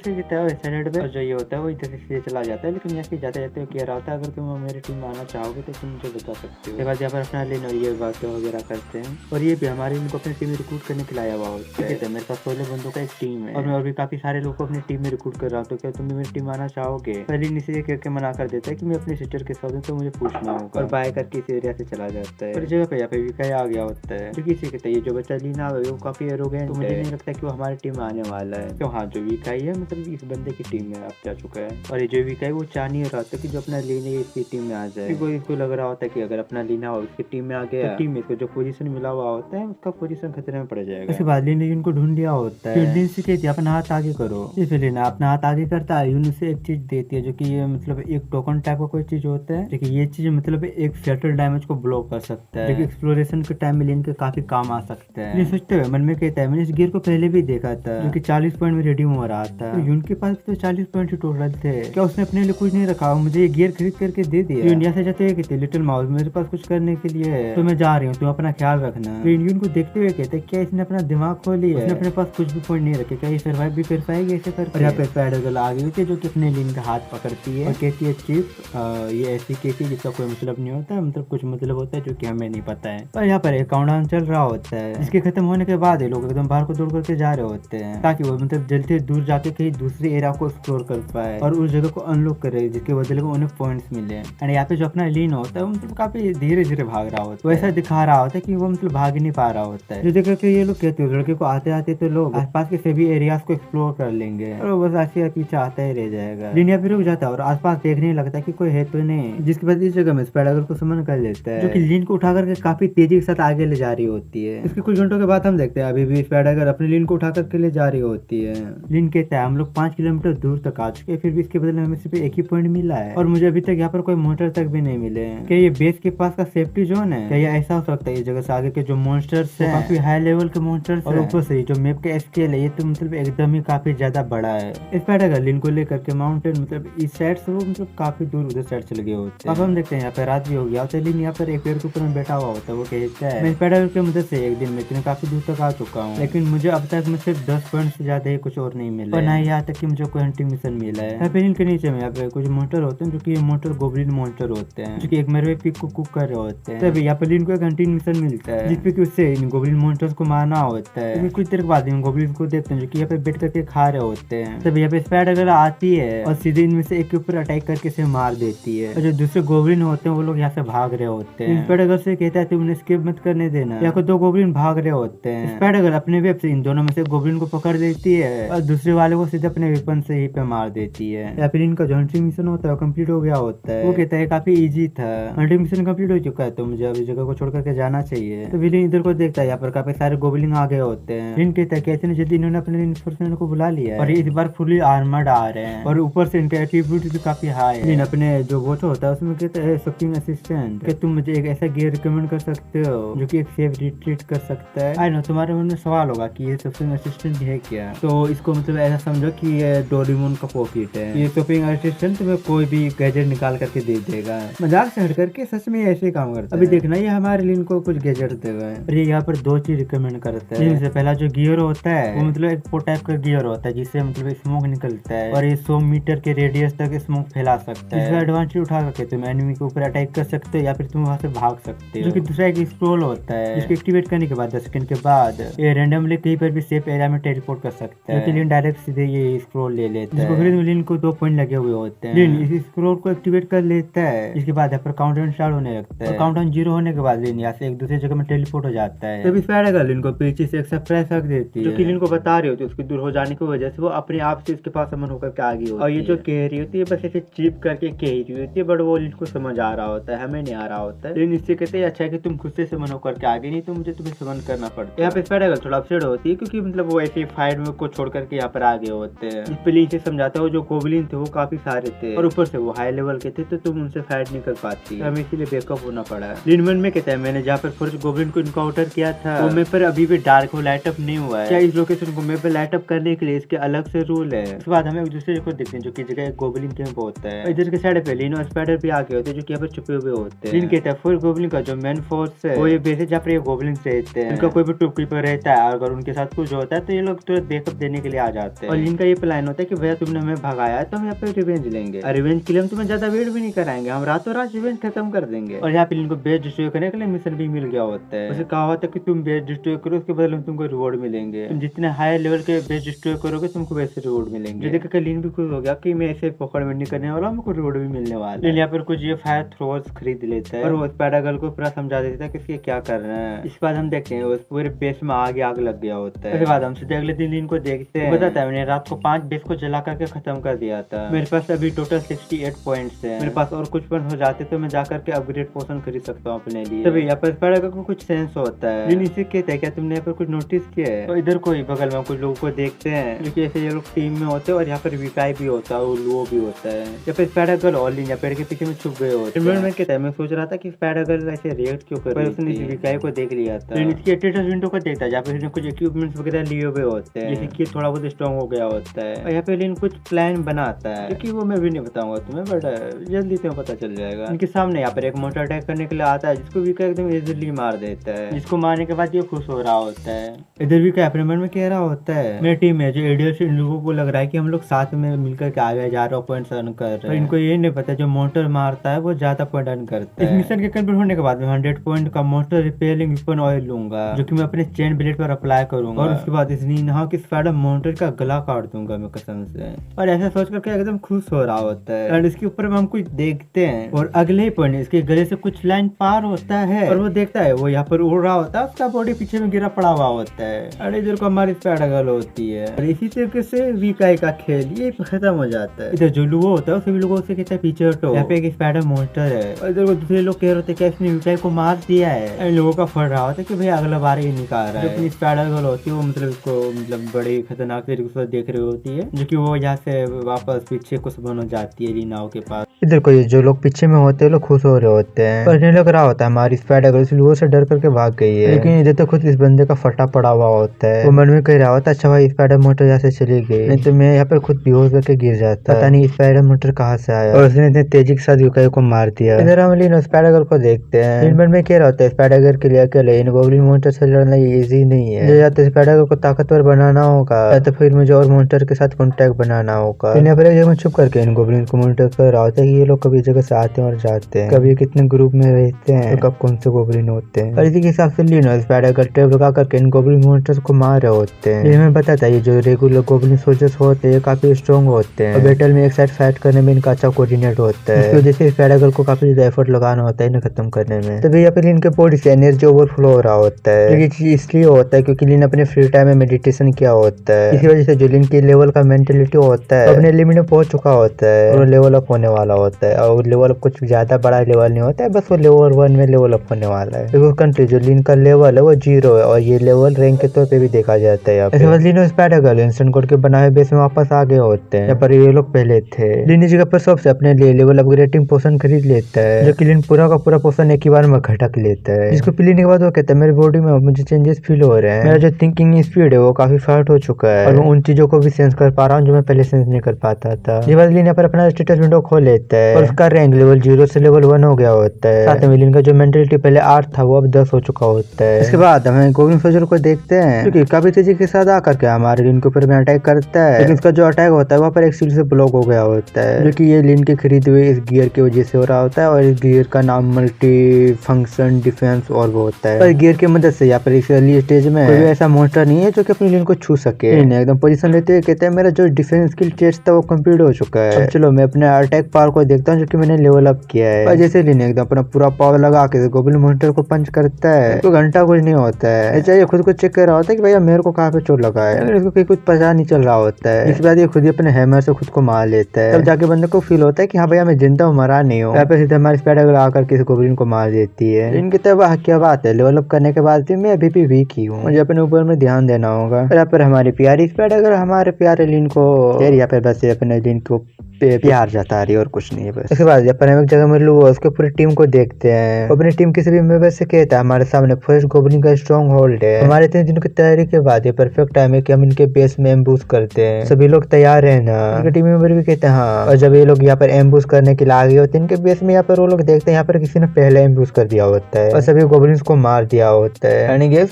जो ये होता है वो इधर से चला जाता है, लेकिन ऐसे जाते जाते कह रहा होता है अगर तुम मेरी टीम आना चाहोगे तो तुम मुझे बता सकते हो। यहाँ पर अपना लेन और ये बातें वगैरह करते हैं और ये भी हमारे इनको अपनी टीम में रिक्रूट करने के लिए आया हुआ होता है। मेरे पास 16 बंदों का एक टीम है और मैं और भी काफी सारे लोगों को अपनी टीम में रिक्रूट कर रहा हूँ, तो क्या तुम मेरी टीम आना चाहोगे? पहले नीचे करके मना कर देता है कि मैं अपने सिस्टर के साथ हूँ तो मुझे पूछना होगा, और बाय करके इस एरिया से चला जाता है। और जगह पे यहाँ पे विका आ गया होता है जो किसी कहता है ये जो बच्चा लीना है वो काफी एरोगेंट, तो मुझे नहीं लगता कि वो हमारी टीम में आने वाला है। तो हाँ जो विका है मतलब इस बंदे की टीम में आप जा चुका है, और ये जो विका है वो चाह नहीं रहा था कि जो अपना लीना इसकी टीम में आ जाए, क्योंकि इसको लग रहा होता है कि अगर अपना लीना हो उसकी टीम में आ गया तो टीम में इसको जो पोजीशन मिला हुआ होता है उसका पोजीशन खतरे में पड़ जाएगा। उसके बाद लीना उनको ढूंढ लिया होता है, लिन से कहती है अपना हाथ आगे करो, इसलिए लीना अपना हाथ आगे करता है, यून से एक चीज देती है जो कि ये मतलब एक टोकन टाइप का कोई चीज होता है, जो कि ये चीज मतलब एक फेटल डैमेज को ब्लॉक कर सकता है, जो कि एक्सप्लोरेशन के टाइम में लिन के काफी काम आ सकता है। लिन सोचते हुए मन में कहता है मैंने इस गियर को पहले भी देखा था जो कि 40 पॉइंट में रेडियम हो रहा था, तो यून के पास तो 40 पॉइंट टोटल थे, क्या उसने अपने लिए कुछ नहीं रखा, मुझे ये गियर खरीद करके दे दिया। इंडिया से जाते हुए कहते लिटिल माउस मेरे पास कुछ करने के लिए है तो मैं जा रही हूँ, तुम अपना ख्याल रखना। तो इंडियन को देखते हुए कहते क्या इसने अपना दिमाग खोल लिया, उसने अपने पास कुछ भी पॉइंट नहीं रखे, क्या ये सर्वाइव भी कर पाएगी ऐसे करके। और यहाँ पे स्पाइडर गर्ल आ गई होती है जो कि अपने लिन का हाथ पकड़ती है और कहती है चीफ ये ऐसी केसी जिसका कोई मतलब नहीं होता, मतलब कुछ मतलब होता है जो कि हमें नहीं पता है। और यहाँ पर एक काउंटडाउन चल रहा होता है जिसके खत्म होने के बाद लोग एकदम बाहर को दौड़ करके जा रहे होते हैं ताकि वो मतलब जल्दी से दूर जाके कहीं दूसरे एरिया को एक्सप्लोर कर पाए और उस जगह को अनलॉक करे जिसके बदले में उन्हें पॉइंट्स मिले। एंड यहाँ पे जो अपना लीन होता है वो मतलब काफी धीरे धीरे भाग रहा होता है, वैसा दिखा रहा होता है कि वो मतलब भाग ही नहीं पा रहा होता है, जो देख के ये लोग कहते हैं लड़के को आते आते तो लोग आसपास के सभी एरियाज को एक्सप्लोर कर लेंगे और वो बस ऐसे पीछे आता ही रह जाएगा। लीन यहाँ पे रुक जाता है और आसपास देखने लगता है कि कोई है तो नहीं, जिसके बाद इस जगह में स्पाइडर गर्ल को समन कर लेता है जो कि लीन को उठा करके काफी तेजी के साथ आगे ले जा रही होती है। इसके कुछ घंटों के बाद हम देखते हैं अभी भी स्पाइडर गर्ल अपने लीन को उठा करके ले जा रही होती है। लीन कहता है हम लोग 5 किलोमीटर दूर तक आ चुके हैं, फिर भी इसके बदले हमें सिर्फ एक ही पॉइंट मिला है और मुझे अभी तक यहाँ पर कोई मोटर तक भी नहीं मिले। क्या ये बेस के पास का सेफ्टी जोन है? क्या ये ऐसा हो सकता है इस जगह से आगे के जो मॉन्स्टर्स हैं काफी हाई लेवल के मॉन्स्टर्स और ऊपर से जो मैप का स्केल है ये तो मतलब एकदम ही काफी ज्यादा बड़ा है। स्पाइडर गर्ल लिन को लेकर के माउंटेन मतलब इस साइड से वो मतलब काफी दूर उधर साइड चले गए होते हैं। अब हम देखते हैं यहाँ पे रात भी हो गया होता है, लिन यहाँ पर एक पेड़ के ऊपर में बैठा हुआ होता है, वो कहता है मैं स्पाइडर गर्ल की मदद से एक दिन में इतने काफी दूर तक आ चुका हूँ, लेकिन मुझे अब तक में सिर्फ 10 पॉइंट से ज्यादा ही कुछ और नहीं मिला और ना ही यहाँ तक कि मुझे कोई हंटिंग मिशन मिला है। यहाँ पे इनके नीचे में यहाँ पे कुछ मॉन्स्टर होते हैं जो कि मॉन्स्टर गोब्लिन मॉन्स्टर होते हैं जो कि एक मरवे पिक को कुक कर रहे होते हैं। तभी यहाँ पर इनको एक हंटिंग मिशन मिलता है जिसपे कि उससे इन गोब्लिन मॉन्स्टर्स को मारना होता है। कुछ देर बाद इन गोब्लिन को देखते हैं जो कि यहाँ पे बैठ करके खा रहे होते हैं। तभी यहाँ पे स्पाइडर गर्ल आती है और सीधे इनमें से एक के ऊपर अटैक करके इसे मार देती है और जो दूसरे गोब्लिन होते हैं वो लोग यहाँ से भाग रहे होते हैं। स्पाइडर गर्ल से कहता है तुम उन्हें स्किप मत करने देना, यहाँ को 2 गोब्लिन भाग रहे होते हैं। स्पाइडर गर्ल अपने वेब से इन दोनों में से गोब्लिन को पकड़ देती है और दूसरे वाले को सीधे अपने वेपन से ही पे मार देती है। या फिर इनका जो हंटिंग मिशन होता है कंप्लीट हो गया होता है। वो कहता है काफी इजी था, हंटिंग मिशन कंप्लीट हो चुका है तो मुझे अभी जगह को छोड़ करके जाना चाहिए। तो विलिन इधर को देखता है, यहाँ पर काफी सारे गोबलिन आ गए होते हैं। लिन कहता है कि इतने जल्दी इन्होंने अपने इन्फोर्समेंट को बुला लिया है और इस बार फुली आर्मर्ड आ रहे हैं और ऊपर से इनके एट्रीब्यूट भी काफी हाई है। लिन अपने जो वॉच होता है उसमें कहता है शॉपिंग असिस्टेंट कि तुम मुझे एक ऐसा गियर रिकमेंड कर सकते हो जो कि एक सेफ रिट्रीट कर सकता है। आई नो तुम्हारे मन में सवाल होगा कि ये शॉपिंग असिस्टेंट है क्या, तो इसको मतलब ऐसा समझो कि ये डोरेमोन का पॉकेट है। ये शॉपिंग असिस्टेंट तुम्हें कोई भी गैजेट निकाल करके दे देगा। मजाक से हट करके सच में ऐसे काम करता है। अभी देखना ये हमारे लिन को कुछ गैजेट देगा। और ये यहाँ पर दो चीज रिकमेंड करता है। जिनसे पहला जो गियर होता है वो मतलब एक टाइप का गियर होता है जिससे मतलब स्मोक निकलता है और ये 100 मीटर के रेडियस तक स्मोक फैला सकता है। इसका एडवांटेज उठा करके तुम एनिमी के ऊपर अटैक कर सकते हो या फिर तुम वहां से भाग सकते हो। जो कि दूसरा एक स्क्रॉल होता है जिसको एक्टिवेट करने के बाद 10 सेकंड के बाद ये रैंडमली कहीं पर भी सेफ एरिया में टेलीपोर्ट कर सकता है। लिन डायरेक्ट सीधे ये स्क्रॉल ले लेता है। लिन को 2 पॉइंट लगे हुए होते हैं। लिन इस स्क्रॉल को एक्टिवेट कर लेता है। इसके बाद यहाँ पर काउंटडाउन स्टार्ट होने लगता है। काउंटडाउन 0 होने के बाद लिन यहाँ से एक दूसरे जगह में टेलीपोर्ट हो जाता है। तभी स्पाइडर लिन को पीछे से एक सरप्राइज रख देती है जो कि लिन को बता रही होती है उसके दूर हो जाने की वजह से वो अपने आप से इसके पास समन होकर के आ गई होती है। और ये जो कह रही होती है बस ऐसे चिप करके कह रही होती है बट वो लिन को समझ आ रहा होता है, हमें नहीं आ रहा होता है। लिन इससे कहते हैं अच्छा है कि तुम खुद से समन होकर के आ गई, नहीं तो मुझे तुम्हें समन करना पड़ता है। यहाँ पे स्पाइडर थोड़ा अपसेट होती है क्योंकि मतलब वो ऐसे फाइट में को छोड़ करके यहाँ पर आ गए होते हैं। इस पे लिन से समझाता है जो गोबलिन थे वो काफी सारे थे और ऊपर से वो हाई लेवल के थे तो तुम उनसे फाइट नहीं कर पाती, हमें इसीलिए बैकअप होना पड़ा। लिन मन में कहता है मैंने जहाँ पर फर्स्ट गोबलिन को इनकाउंटर किया था वो मैप पर अभी भी डार्क हो लाइट अप नहीं हुआ है। क्या इस लोकेशन को मैप पे लाइट अप करने के लिए इसके अलग से रूल है। उसके बाद हमें एक दूसरे को देखते हैं जो कि जगह गोबलिन कैंप होता है। इधर के साइड पे लिन और स्पाइडर भी आगे होते हैं जो कि यहाँ पर छुपे हुए होते हैं। लिन कहता है फुल गोबलिन का जो मेन फोर्स है वो ये बेस है जहाँ पर ये गोबलिन रहते हैं। इनका कोई भी टूप कीपर रहता है अगर उनके साथ कुछ होता है तो ये लोग तुरंत बैकअप देने के लिए आ जाते हैं। और लिन का ये प्लान होता है कि भैया तुमने हमें भगाया है तो हम यहाँ पे रिवेंज लेंगे और रिवेंज के लिए हम तुम्हें ज्यादा वेट भी नहीं कराएंगे, हम रातों रात रिवेंज खत्म कर देंगे। और यहाँ पे लिन को बेस डिस्ट्रॉय करने के लिए मिशन भी मिल गया होता है। उसे कहा होता है कि तुम बेस डिस्ट्रॉय करो उसके बदले में तुमको रिवॉर्ड मिलेंगे, तुम जितने हाई लेवल के बेस डिस्ट्रॉय करोगे तुमको वैसे रिवॉर्ड मिलेंगे। देखकर लिन भी खुश हो गया कि मैं ऐसे पकड़ में नहीं करने वाला, हमको रिवॉर्ड भी मिलने वाला। लिन यहाँ पर कुछ ये फायर थ्रोवर्स खरीद लेता है और वो स्पाइडर गर्ल को पूरा समझा देता है कि क्या करना है। इसके बाद हम देखते हैं उस पूरे बेस में आग लग गया होता है। उसके बाद हम सीधे अगले दिन लिन को देखते हैं। बताता है मैंने रात को 5 बेस को जला करके खत्म कर दिया था। मेरे पास अभी टोटल 68 पॉइंट्स है। मेरे पास और कुछ पॉइंट हो जाते तो मैं जाकर के अपग्रेड पोशन खरीद सकता हूँ अपने लिए। तभी यहाँ पर स्पाइडर को कुछ सेंस होता है। लिन इसे कहता है क्या तुमने यहाँ पर कुछ नोटिस किया है। तो इधर कोई बगल में कुछ लोगों को देखते हैं जो कि ऐसे ये लोग टीम में होते हैं और यहाँ पर विकाई भी होता है और लुओ भी होता है। यहाँ पर स्पाइडर गर्ल और लिन पेड़ के पीछे में छुप गए होते हैं। मैं कहता है मैं सोच रहा था कि स्पाइडर गर्ल ऐसे रिएक्ट क्यों कर रही थी, उसने विकाई को देख लिया था। इसकी स्टेटस विंडो को देखता है जहाँ पे कुछ इक्विपमेंट्स वगैरह लिए हुए होते हैं जैसे कि थोड़ा बहुत स्ट्रॉन्ग हो गया होता है। और यहाँ पे लिन कुछ प्लान बनाता है क्योंकि वो मैं भी नहीं बताऊंगा तुम्हें बट जल्दी तुम्हें पता चल जाएगा। इनके सामने यहाँ पर एक मोटर अटैक करने के लिए आता है जिसको विका एकदम इजीली मार देता है, जिसको मारने के बाद ये खुश हो रहा होता है। इधर भी क्या अपने मन में कह रहा होता है मेरी टीम है जो एडियस इन लोगों को लग रहा है कि हम लोग साथ में मिलकर के आगे जा रहे पॉइंट अर्न कर रहे हैं। इनको ये नहीं पता जो मोटर मारता है वो ज्यादा पॉइंट अर्न करता है। इस मिशन के कंप्लीट होने के बाद में 100 पॉइंट का मोटर रिपेयरिंग वेपन ऑयल लूंगा जो कि मैं अपने चेन ब्लेड पर अप्लाई करूंगा और उसके बाद इस नीनहाउ की स्पाइडर मोटर का गला काट दूंगा मैं कसम से। और ऐसा सोच करके एकदम खुश हो रहा होता है। और इसके ऊपर हम कुछ देखते हैं और अगले ही पॉइंट इसके गले से कुछ लाइन पार होता है और वो देखता है वो यहाँ पर उड़ रहा होता है, उसका बॉडी पीछे में गिरा पड़ा हुआ होता है। और इधर को हमारी स्पाइडर गर्ल होती है और इसी तरीके से विकाई का खेल ये खत्म हो जाता है। इधर जो लुओ होता है सभी लोगों से कहता है पीछे हटो, यहाँ पे एक स्पाइडर मोटर है। और इधर को दूसरे लोग कह रहे होते हैं इसने विकाई को मार दिया है। इन लोगों का फट रहा होता है कि भाई अगला बार ये निकाल रहा है। अपनी स्पाइडर गर्ल होती है वो मतलब इसको मतलब बड़ी खतरनाक तरीके से देख रही होती है जो कि वो यहाँ से वापस पीछे कुछ बन जाती है रीनाओ के पास। इधर को जो लोग पीछे में होते हैं लोग खुश हो रहे होते हैं और इन्हें लग रहा होता है हमारी स्पाइडर गर्ल लुओ से डर करके भाग गई है। लेकिन इधर तो खुद इस बंदे का फटा पड़ा हुआ होता है। वो मन में कह रहा होता है अच्छा भाई स्पाइडर मोटर यहाँ से चली गई, नहीं तो मैं यहाँ पर खुद बेहोश करके गिर जाता। पता नहीं स्पाइडर मोटर कहाँ से आया और उसने इतने तेजी के साथ विकाई को मार दिया। इधर हम लिन स्पाइडर गर्ल को देखते हैं। मन में कह रहा होता है स्पाइडर गर्ल के लिए अकेले इन गोब्लिन मोटर से लड़ना इजी नहीं है, या तो स्पाइडर गर्ल को ताकतवर बनाना होगा या तो फिर मुझे और मोटर के साथ कॉन्टेक्ट बनाना होगा। यहाँ पर एक जगह छुप करके इन गोब्लिन को मोनिटर कर रहा होता है कि ये लोग कभी जगह से आते हैं और जाते हैं, कभी कितने ग्रुप में रहते हैं तो कब कौन से गोब्लिन होते हैं। और इसी के हिसाब से लिन स्पाइडर गर्ल ट्रैप लगा करके इन गोब्लिन मोनिटर्स को मार रहे होते हैं। ये हमें बताता है ये जो रेगुलर गोब्लिन सोल्जर्स होते हैं काफी स्ट्रॉन्ग होते हैं और बैटल में एक साइड फाइट करने में इनका अच्छा कोऑर्डिनेट होता है। इस वजह से स्पाइडर गर्ल को काफी ज्यादा एफर्ट लगाना होता है इन्हें खत्म करने में। तभी यहाँ पे इनके बॉडी से एनर्जी ओवरफ्लो हो रहा होता है। ये चीज इसलिए होता है क्योंकि लिन अपने फ्री टाइम में मेडिटेशन किया होता है। इसी वजह से जो लिन की लेवल का मेंटेलिटी होता है अपने अपने लिमिट में पहुंच चुका होता है और लेवल अप होने वाला होता है। और लेवल अप कुछ ज्यादा बड़ा लेवल नहीं होता है, बस वो लेवल 1 में लेवल अप होने वाला है। देखो कंट्री जो लिन का लेवल है वो 0 है और ये लेवल रैंक के तौर पे भी देखा जाता है। इसके बाद लिन और स्पाइडर गर्ल इंस्टेंट कोड के बनाए बेस में वापस आ गए होते हैं, यहाँ पर ये लोग पहले थे। लिन इस जगह पर सबसे अपने लिए लेवल अपग्रेडिंग पोशन खरीद लेता है, जो कि लिन पूरा का पूरा पोशन एक ही बार में घटक लेता है। जिसको पीने के बाद वो कहता है मेरी बॉडी में मुझे चेंजेस फील हो रहे हैं, मेरा जो थिंकिंग स्पीड है वो काफी फास्ट हो चुका है और मैं उन चीजों को भी सेंस कर पा रहा हूँ जो मैं पहले सेंस नहीं कर पाता था। ये बात लिन यहाँ पर अपना स्टेटस विंडो खोल लेता है और उसका रैंक लेवल 0 से लेवल 1 हो गया होता है। साथ में लिन का जो मेंटलिटी पहले 8 था वो अब 10 हो चुका होता है। इसके बाद हमें गोब्लिन सोल्जर को देखते हैं क्योंकि काफी तेजी के साथ आकर के हमारे लिन के ऊपर में अटैक करता है, लेकिन उसका जो अटैक होता है वहाँ पर एक सील से ब्लॉक हो गया होता है, जो कि ये लिन के खरीदे हुए इस गियर की वजह से हो रहा होता है। और इस गियर का नाम मल्टी फंक्शन डिफेंस और वो होता है। और गियर की मदद से यहाँ पर इस अर्ली स्टेज में कोई ऐसा मॉन्स्टर नहीं है जो कि अपनी लिन को छू सके। एकदम पोजीशन लेते हुए कहते हैं मेरा जो डिफेंस स्किल टेस्ट था वो कंप्लीट हो चुका है, अब चलो मैं अपने अटैक पावर को देखता हूँ जो कि मैंने लेवल अप किया है। और जैसे लिन एकदम अपना पूरा पावर लगा के गोब्लिन मॉन्स्टर को पंच करता है तो घंटा कुछ नहीं होता है, चाहिए खुद को चेक कर रहा होता है कि भैया मेरे को कहाँ पे चोट लगा है, लेकिन इसको कुछ पता नहीं चल रहा होता है। इसके बाद ये खुद ही अपने हैमर से खुद को मार लेता है, तब जाके बंदे को फील होता है कि हाँ भैया मैं जिंदा हूँ, मरा नहीं हूँ। यहाँ पे सीधे हमारी स्पाइडर गर्ल आकर किसी गोब्लिन को मार देती है। इनकी तरह क्या बात है, लेवल अप करने के बाद भी मैं अभी भी वीक ही हूँ, मुझे अपने ऊपर में ध्यान देना होगा। और यहाँ पर हमारी प्यारी स्पाइडर गर्ल हमारे प्यारे लिन को यहाँ पे बस अपने लिन को प्यार जता रही है और कुछ नहीं है बस। इसके बाद अपन एक जगह में लोग उसके पूरी टीम को देखते हैं, अपनी टीम किसी भी मेंबर से कहता है हमारे सामने फर्स्ट गोब्लिन का स्ट्रॉन्ग होल्ड है, हमारे 3 दिन की तैयारी के बाद ये परफेक्ट टाइम है कि हम इनके बेस में एम्बूश करते हैं, सभी लोग तैयार है ना। इनके टीम मेंबर भी कहते हैं हाँ। और जब ये लोग यहाँ पर एम्बूश करने के लिए आगे होते हैं इनके बेस में, यहाँ पर वो लोग देखते हैं यहाँ पर किसी ने पहले एम्बूश कर दिया होता है और सभी गोब्लिन्स को मार दिया होता है। यानी कि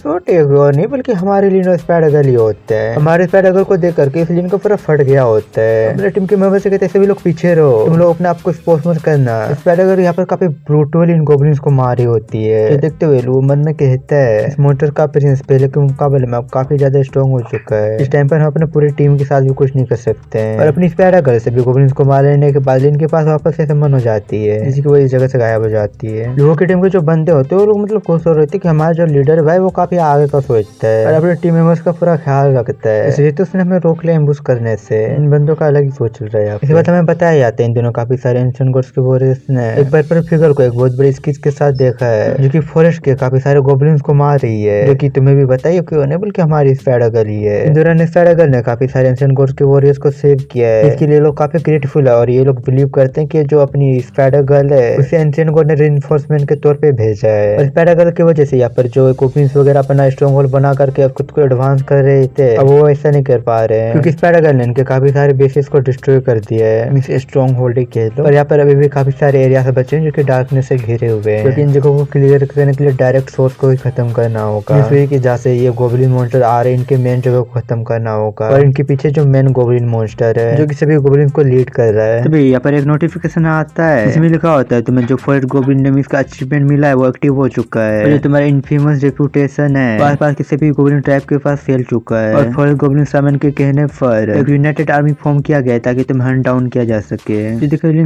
और नहीं बल्कि हमारे लिन और स्पाइडर गर्ल ही होते हैं। हमारे स्पाइडर गर्ल को देख करके इस लिन को पूरा फट गया होता है। अपने टीम के मेंबर से कहते हैं सभी लोग पीछे रहो, तुम लोग अपने आप को स्पोर्ट्स मत करना। स्पाइडर गर्ल यहाँ पर काफी ब्रूटल इन गोब्लिन्स को मारी होती है, तो देखते हुए वो मन में कहता है इस मॉन्स्टर का प्रिंस पहले के मुकाबले में अब काफी ज्यादा स्ट्रॉन्ग हो चुका है, इस टाइम पर हम अपने पूरी टीम के साथ भी कुछ नहीं कर सकते हैं। और अपनी स्पाइडर गर्ल से भी गोब्लिन्स को मार लेने के बाद इनके पास वापस से मन हो जाती है, इसी की वजह जगह से गायब हो जाती है। लोगों की टीम के जो बंदे होते हैं वो लोग मतलब खुश हो रहे थे कि हमारा जो लीडर है भाई वो काफी आगे का सोचता है और अपने टीम मेंबर्स का पूरा ख्याल रखता है, इसलिए तो उसने हमें रोक लिया एम्बुश करने से। इन बंदों का अलग ही सोच चल रहा है। इसके बाद हमें बताया जाता है इन दोनों काफी सारे एंशिएंट गॉड्स के वॉरियर्स ने एक बार पर फिगर को एक बहुत बड़ी स्किच के साथ देखा है जो कि फॉरेस्ट के काफी सारे गोब्लिन्स को मार रही है, जो कि तुम्हें भी बताइए क्यों नहीं बल्कि हमारी स्पाइडर गर्ल ही है। इन दौरान स्पाइडर गर्ल ने काफी सारे एंशिएंट गॉड्स के वॉरियर्स को सेव किया है, इसके लिए लोग काफी ग्रेटफुल है और ये लोग बिलीव करते हैं कि जो अपनी स्पाइडर गर्ल है उसे एंशिएंट गॉड ने रिइंफोर्समेंट के तौर पे भेजा है। और स्पाइडर गर्ल की वजह से यहाँ पर जो गोब्लिन्स वगैरह अपना स्ट्रॉन्ग होल्ड बना करके खुद को एडवांस कर रहे थे, अब वो ऐसा नहीं कर पा रहे हैं क्योंकि स्पाइडर गर्ल ने इनके काफी सारे बेसिस को डिस्ट्रॉय कर दिया है, इस स्ट्रॉन्ग होल्ड के लो। और यहाँ पर अभी भी काफी सारे एरिया से बचे हैं जो कि डार्कनेस से घिरे हुए हैं, क्योंकि इन जगहों को क्लियर करने के लिए डायरेक्ट सोर्स को ही खत्म करना होगा, कि जहाँ से ये गोब्लिन मॉन्स्टर आ रहे हैं इनके मेन जगह को खत्म करना होगा। और इनके पीछे जो मेन गोब्लिन मॉन्स्टर है जो कि सभी गोब्लिन को लीड कर रहा है। तभी यहाँ पर एक नोटिफिकेशन आता है इसमें लिखा होता है तुम्हें जो फर्स्ट गोब्लिन नेम इसका अचीवमेंट मिला है वो एक्टिव हो चुका है, जो तुम्हारा इनफेमस रेपुटेशन है आस पास के सभी गोब्लिन ट्राइब के पास फैल चुका है। और फर्स्ट गोब्लिन सामन के कहने पर एक यूनाइटेड आर्मी फॉर्म किया गया ताकि तुम हंट डाउन किया जा सके।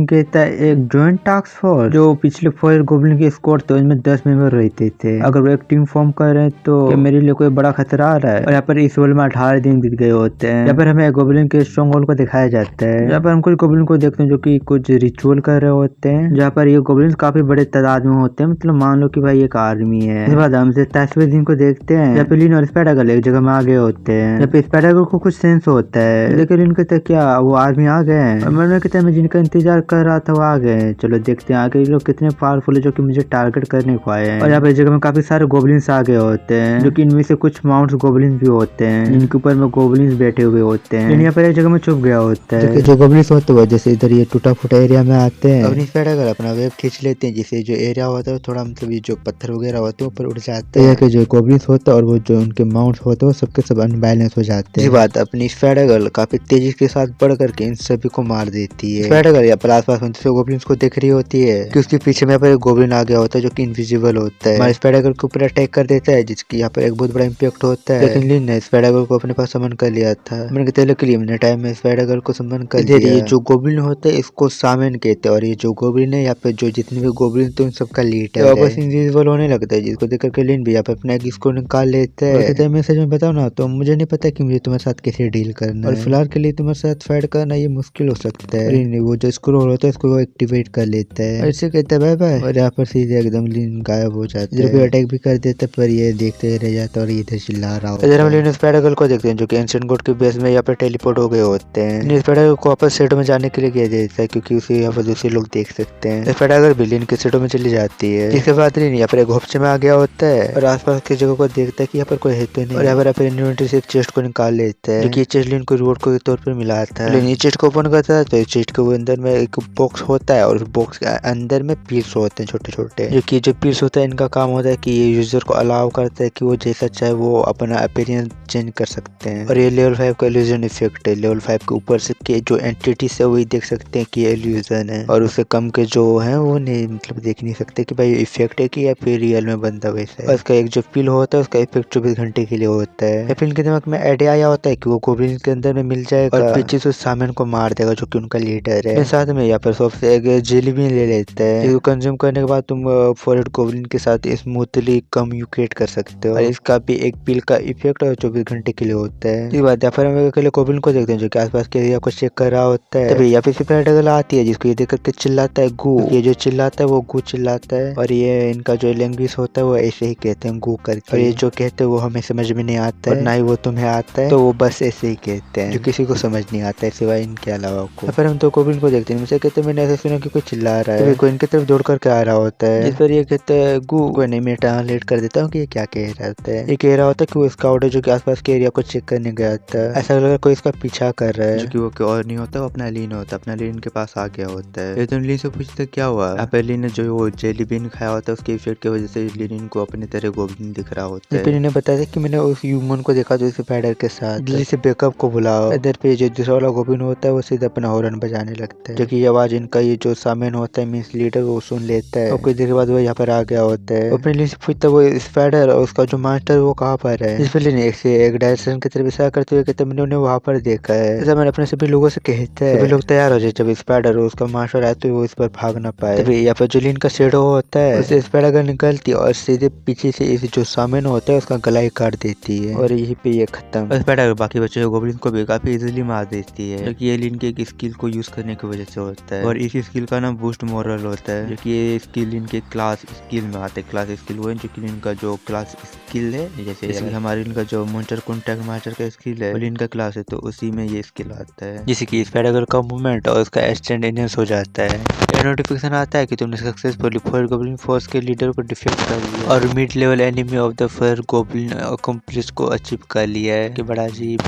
कहता है एक जॉइंट टास्क फोर्स, जो पिछले फर्स्ट गोब्लिन के स्क्वाड थे उनमें 10 मेंबर रहते थे, अगर वो एक टीम फॉर्म कर रहे हैं तो मेरे लिए कोई बड़ा खतरा आ रहा है। और यहाँ पर इस वर्ल्ड में 18 दिन बीत गए होते हैं। यहाँ पर हमें गोब्लिन के स्ट्रॉन्ग होल्ड को दिखाया जाता है, यहाँ पर हम कुछ गोब्लिन को देखते हैं जो कि कुछ रिचुअल कर रहे होते हैं, जहाँ पर ये गोब्लिन काफी बड़े तादाद में होते हैं, मतलब मान लो कि भाई एक आर्मी है। इसके बाद हम 27वें दिन को देखते हैं यहाँ पे लिन और स्पाइडर गर्ल एक जगह में आ गए होते हैं। यहाँ पे स्पाइडर गर्ल को कुछ सेंस होता है, लेकिन लिन कहते क्या वो आर्मी आ गए हैं, और मैं कहते हैं मैं जिनका इंतजार कर रहा था वो आ गए, चलो देखते हैं आगे ये लोग कितने पावरफुल है जो कि मुझे टारगेट करने को आए हैं। और यहाँ पे जगह में काफी सारे गोब्लिन्स आ गए होते हैं, जो कि इनमें से कुछ माउंट्स गोब्लिन्स भी होते हैं जिनके ऊपर में गोब्लिन्स बैठे हुए होते हैं। यहाँ पर एक जगह में छुप गया होता है जो गोब्लिन्स होते हैं, जैसे इधर ये टूटा फूटा एरिया में आते हैं अपनी स्पाइडर गर्ल अपना वेब खींच लेते हैं, जिससे जो एरिया होता है थोड़ा मतलब ये जो पत्थर वगैरह होते हैं ऊपर उड़ जाते हैं, जो गोब्लिन्स होता है और वो जो उनके माउंट्स होते हैं सबके सब अनबैलेंस हो जाते हैं। बात अपनी स्पाइडर गर्ल काफी तेजी के साथ बढ़ करके इन सभी को मार देती है। स्पाइडर गर्ल यहाँ पर आसपास गोब्लिन्स को देख रही होती है कि उसके पीछे में पर एक गोब्लिन आ गया होता है जो कि इनविजिबल होता है, हमारे स्पाइडर गर्ल के ऊपर अटैक कर देता है जिसकी यहाँ पर एक बहुत बड़ा इम्पैक्ट होता है। लेकिन लिन ने स्पाइडर गर्ल को अपने पास समन कर लिया था, मैंने कहते के लिए मैंने टाइम में स्पाइडर गर्ल को समन कर दिया। ये जो गोब्लिन होता है इसको सामन कहते हैं, और ये जो गोब्लिन है यहाँ पे जो जितने भी गोब्लिन थे उन सबका लीडर है, बस इनविजिबल होने लगता है, जिसको देख करके लिन भी यहाँ पे अपना एक इसको निकाल लेते हैं। मैं सच में बताऊँ ना तो मुझे नहीं पता कि मुझे तुम्हारे साथ कैसे डील करना है, और फिलहाल के लिए तुम्हारे साथ फाइट करना ये मुश्किल हो सकता है। लिन वो जो स्क्रॉल होता है उसको वो एक्टिवेट कर लेता है और इससे कहता है बाय बाय, और यहाँ पर सीधे एकदम लिन गायब हो जाता है। अटैक भी कर देता है पर ये देखते रह जाता है और इधर चिल्ला रहा होता है। इधर हम लिन स्पाइडर को देखते हैं जो कि एंशिएंट गॉड के बेस में यहाँ पर टेलीपोर्ट हो गए होते हैं। स्पाइडर को वापस सेटो में जाने के लिए कह देता है क्योंकि उसे यहाँ पर दूसरे लोग देख सकते हैं। स्पाइडर भी लिन के सेटो में चली जाती है। इसके बाद लिन यहाँ पर एक घोपचे में आ गया होता है और आसपास की जगह को देखता है कि यहाँ पर कोई है तो नहीं, और यहाँ पर अपने इन्वेंटरी से एक चेस्ट को निकाल लेता है जो कि चेस्ट लिन को रिवॉर्ड के तौर पर मिला था। लिन चेस्ट को ओपन करता है तो चेस्ट के अंदर में एक बॉक्स होता है और उस बॉक्स के अंदर में पीस होते हैं छोटे छोटे, जो कि जो पीस होता है इनका काम होता है कि ये यूजर को अलाउ करता है कि वो जैसा चाहे वो अपना अपीयरेंस चेंज कर सकते हैं। और ये लेवल 5 का इल्यूजन इफेक्ट है। लेवल 5 के ऊपर से के जो एंटिटीज है वही देख सकते हैं कि ये इल्यूजन है, और उससे कम के जो है वो नहीं मतलब देख नहीं सकते कि भाई इफेक्ट है कि या फिर रियल में बनता वैसा है। उसका एक जो पिल होता है उसका इफेक्ट 24 घंटे के लिए होता है। फिर इनके दिमाग में आइडिया आया होता है कि वो गोब्लिन के अंदर में मिल जाएगा और पीछे से सामन को मार देगा जो कि उनका लीडर है। साथ में यहाँ पर सबसे एक जेली भी ले लेता है जिसको कंज्यूम करने के बाद तुम फॉरेस्ट गोब्लिन के साथ स्मूथली कम्युनिकेट कर सकते हो, और इसका भी एक पिल का इफेक्ट 24 घंटे के लिए होता है। इसके बाद यहाँ पर हम अकेले गोब्लिन को देखते हैं जो कि आसपास के एरिया को चेक कर रहा होता है। तभी यहाँ पे स्पाइडर आती है जिसको ये देख करके चिल्लाता है गू। ये जो चिल्लाता है वो गू चिल्लाता है, और ये इनका जो लैंग्वेज होता है वो ऐसे ही कहते हैं गू करके, और ये जो कहते हैं वो हमें समझ में नहीं आता है, ना ही वो तुम्हें आता है, तो वो बस ऐसे ही कहते हैं जो किसी को समझ नहीं आता है सिवाय इनके अलावा को। फिर हम तो गोब्लिन को देखते हैं, मुझे कहते हैं मैंने ऐसा सुना कि कोई चिल्ला रहा है, कोई इनकी तरफ दौड़ करके आ रहा होता है, जिस पर ये कहते हैं गू। कोई नहीं, मैं ट्रांसलेट कर देता हूँ कि ये क्या कह रहा होता है। ये कह रहा होता है कि वो स्काउट है जो कि आसपास के एरिया को चेक करने गया था, ऐसा लग रहा है कोई इसका पीछा कर रहा है, जो कि वो कोई और नहीं होता, वो अपना लीन होता है, अपना लीन के पास आ गया होता है। तो लीन से पूछते क्या हुआ। यहाँ पे लीन ने जो वो जेली बीन खाया होता है उसके इफेक्ट की वजह से लीन को अपनी तरह गोब्लिन दिख रहा होता है। फिर इन्हें बताया कि मैंने उस ह्यूमन को देखा जो स्पाइडर के साथ, जल्दी से बैकअप को बुलाओ। इधर पे जो दूसरा वाला गोब्लिन होता है वो सीधा अपना हॉर्न बजाने लगता है, जो कि आवाज इनका ये जो सामन होता है मींस लीडर वो सुन लेता है, और कुछ देर के बाद वो यहाँ पर आ गया होता है। अपने लीन से पूछता है वो स्पाइडर और उसका जो मास्टर वो कहाँ पर है। इस पर एक डायरेक्शन की तरफ इशारा करते हुए कहते मैंने उन्हें वहाँ पर देखा है। ऐसा मैंने अपने सभी लोगों से कहता है। सभी लोग तैयार हो जाए जब स्पाइडर और उसका मास्टर आए तो वो इस पर भाग ना पाए। तभी यहाँ पर जो लीन का शेडो होता है उससे स्पाइडर निकलती है और सीधे पीछे से इस जो सामन होता है उसका गला ही काट देती है, और यहीं पे ये खत्म। स्पाइडर बाकी बचे गोब्लिन को भी काफी इजीली मार देती है, जो कि ये लीन के एक स्किल को यूज करने की वजह से होता है, और इस स्किल का नाम बूस्ट मोरल होता है, जो कि ये स्किल इनके क्लास स्किल में आते हैं। क्लास स्किल वो है जो कि इनका जो क्लास स्किल है, जैसे हमारे इनका जो मॉन्स्टर कॉन्टैक्ट मास्टर का स्किल है लीन का क्लास है तो उसी में ये स्किल आता है, जैसे कि स्पाइडर का मूवमेंट और उसका एक्सटेंड एनहेंस हो जाता है। नोटिफिकेशन आता है कि तुमने सक्सेसफुली फायर गोब्लिन फोर्स के लीडर को डिफीट कर लिया और mid level enemy of the fire goblin accomplish को अचीव कर लिया है। कि बड़ा अजीब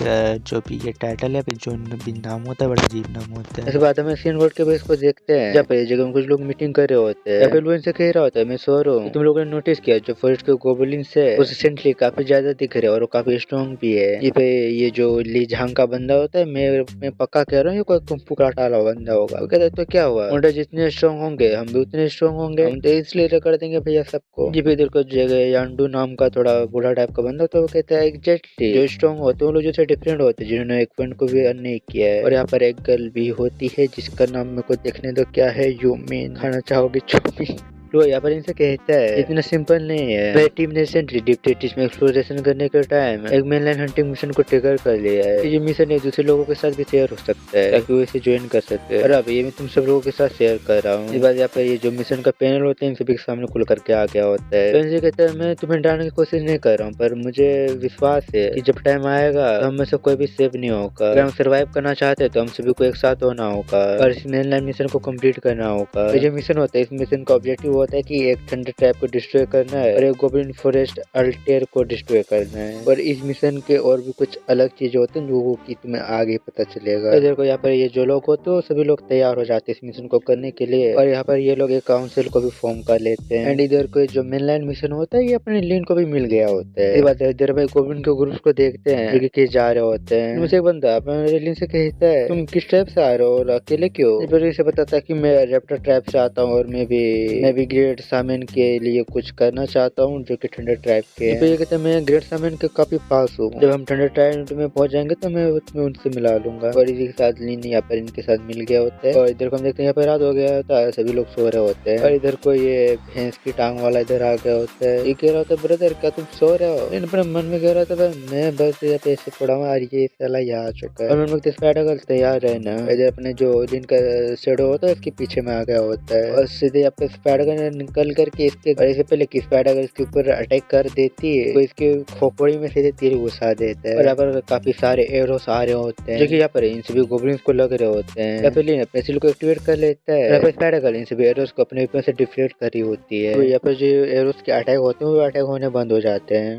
जो भी ये टाइटल है जो भी नाम होता है बड़ा अजीब नाम होता है। इसके बाद हम एशियन वर्ल्ड के बेस को देखते हैं जहाँ पे जगह में कुछ लोग मीटिंग कर रहे होते हैं। एप्पल से कह रहा होता है मैं सो रहा हूँ। तुम लोगों ने नोटिस किया जो फर्स्ट के गोब्लिन है वो रिसेंटली काफी ज्यादा दिख रहे हैं और वो काफी स्ट्रॉन्ग भी है। ये पे ये जो ली झांग का बंदा होता है मैं पक्का कह रहा हूँ ये कोई कुंफू कराटा वाला बंदा होगा। कहता है तो क्या हुआ मोटा जितने स्ट्रॉन्ग होंगे हम भी उतने स्ट्रॉन्ग होंगे, हम तो इसलिए कर देंगे भैया सबको। जी पे इधर को जगह यांडू नाम का थोड़ा बूढ़ा टाइप का बंदा तो वो कहता है एग्जैक्टली जो स्ट्रॉन्ग होते हैं वो लोग जो डिफरेंट होते हैं जिन्होंने एक पॉइंट को भी अर्न नहीं किया है। और यहाँ पर एक गर्ल भी होती है जिसका नाम मेरे को देखने दो क्या है, यूमिन। खाना चाहोगे चौमिन। तो यहाँ पर इनसे कहता है इतना सिंपल नहीं है। टीम ने रिसेंटली डीप टेटिस में एक्सप्लोरेशन करने के टाइम एक मेनलाइन हंटिंग मिशन को ट्रिगर कर लिया है। ये मिशन एक दूसरे लोगों के साथ भी शेयर हो सकता है ताकि वो इसे ज्वाइन कर सकते हैं। और अब ये मैं तुम सब लोगों के साथ शेयर कर रहा हूँ। इस बार यहाँ पर ये जो मिशन का पैनल होता है इन सभी के सामने खुल करके आ गया होता है। तो इनसे कहता है मैं तुम्हें डालने की कोशिश नहीं कर रहा हूँ पर मुझे विश्वास है कि जब टाइम आएगा तो हम में से कोई भी सेफ नहीं होगा। अगर हम सर्वाइव करना चाहते हैं तो हम सभी को एक साथ होना होगा और इस मेनलाइन मिशन को कम्प्लीट करना होगा। जो मिशन होता है इस मिशन का ऑब्जेक्टिव होता है कि एक ट्रैप को डिस्ट्रॉय करना है और एक गोब्लिन फॉरेस्ट अल्टेयर को डिस्ट्रॉय करना है। और इस मिशन के और भी कुछ अलग चीजें होती हैं जो कि तुम्हें आगे पता चलेगा। इधर को यहाँ पर ये जो लोग होते हैं सभी लोग तैयार हो जाते हैं इस मिशन को करने के लिए और यहाँ पर ये लोग एक काउंसिल को भी फॉर्म कर लेते हैं। एंड इधर को जो मेनलाइन मिशन होता है ये अपने लीन को भी मिल गया होता है। इधर भाई गोब्लिन के ग्रुप को देखते हैं जो कि जा रहे होते हैं। मुझे एक बंदा अपने लीन से कहता है तुम किस ट्रैप से आ रहे हो और अकेले क्यों। इसे बताता है कि मैं रेप्टर ट्रैप से आता हूँ और मैं भी ग्रेट सामेन के लिए कुछ करना चाहता हूँ जो कि थंडर ट्राइब के। तो ये कहते हैं मैं ग्रेट सामेन के काफी पास हूँ, जब हम थंडर ट्राइब में पहुंच जाएंगे तो मैं उसमें उनसे मिला लूंगा। और इसी के साथ लीन यहाँ पर इनके साथ मिल गया होता है। और इधर को हम देखते हैं यहाँ पर रात हो गया होता है, सभी लोग सो रहे होते हैं। और इधर को ये भैंस की टांग वाला इधर आ गया होता है। ये कह रहा होता है ब्रदर क्या तुम सो रहे हो? इन अपने मन में कह रहा था मैं बस यहाँ पे ऐसे पड़ा हूँ और ये साला यहाँ आ चुका है। और मन में स्पाइडर तैयार है ना। इधर अपने जो दिन का शेडो होता है इसके पीछे में आ गया होता है और सीधे यहाँ पे स्पाइडर निकल करके इसके इससे पहले कि स्पाइडर इसके ऊपर अटैक कर देती है तो इसके खोपड़ी में सीधे तीर घुसा देता है। और यहाँ पर काफी सारे एरोस आ रहे होते हैं जो कि यहाँ पर इन सभी गोब्लिन्स को लग रहे होते हैं। यहाँ पे लीन अपने स्किल को एक्टिवेट कर लेता है। यहाँ पे स्पाइडर इन सभी एरोस को अपने ऊपर से डिफ्लेक्ट करी होती है। तो यहाँ पर जो एरोस के अटैक होते हैं वो अटैक होने बंद हो जाते हैं।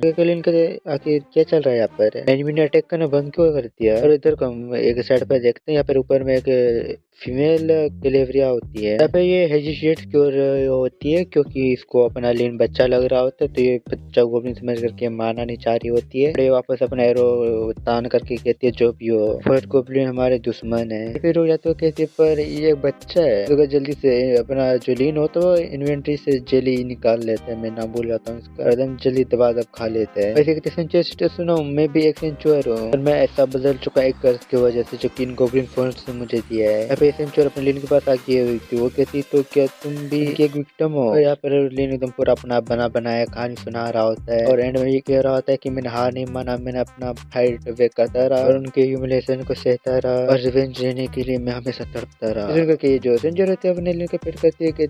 आखिर क्या चल रहा है यहाँ पर? एनिमी ने अटैक करना बंद क्यों कर दिया? और इधर को हम एक साइड पर देखते हैं यहाँ पर ऊपर में एक फीमेल डिलीवरिया होती है। यहाँ पे ये हेजिटेट क्यों होती है क्योंकि इसको अपना लीन बच्चा लग रहा होता है तो ये बच्चा गोब्लिन समझ करके मारना नहीं चाह रही होती है। ये वापस अपना एरो तान करके कहती है जो भी हो फर्स्ट गोब्लिन हमारे दुश्मन है। फिर हो जाता है कहती है पर ये बच्चा है तो जल्दी से अपना जो लीन होता है वो इन्वेंट्री से जेली निकाल लेते हैं। मैं नाम भूल जाता हूँ इसका, एकदम जल्दी दबा दब खा लेते हैं। वैसे कहते सुनो मैं भी एक सेंचुअर हूँ और मैं ऐसा बदल चुका एक कर्ज की वजह से जो कि इन गोब्लिन फोर्स ने मुझे दिया है। सेंचुअर अपने लीन के पास आके हुई थी। वो कहती तो क्या तुम भी एक विक्टिम हो? यहाँ पर लीन एकदम पूरा अपना बनाया कहानी सुना रहा होता है और एंड में ये कह रहा होता है कि मैंने हार नहीं माना, मैंने अपना फाइट वे करता रहा और उनके ह्यूमिलेशन को सहता रहा और रिवेंज लेने के लिए मैं हमेशा तड़पता रहा। कि जो सेंचुअर होते हैं अपने लीन को पेट करती है कि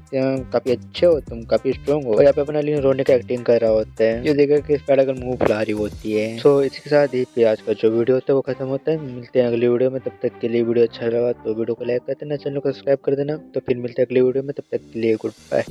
काफी अच्छे हो तुम, काफी स्ट्रॉन्ग हो। और यहाँ पे अपना लीन रोने का एक्टिंग कर रहा होता है ये देखकर कि स्पाइडर मुंह फुला रही होती है। सो इसके साथ ही आज का जो वीडियो होता है वो खत्म होता है। मिलते हैं अगली वीडियो में, तब तक के लिए वीडियो अच्छा लगा तो वीडियो को लाइक कर देना, चैनल को सब्सक्राइब कर देना। तो फिर मिलते हैं अगली वीडियो में, तब तक के लिए गुड बाय।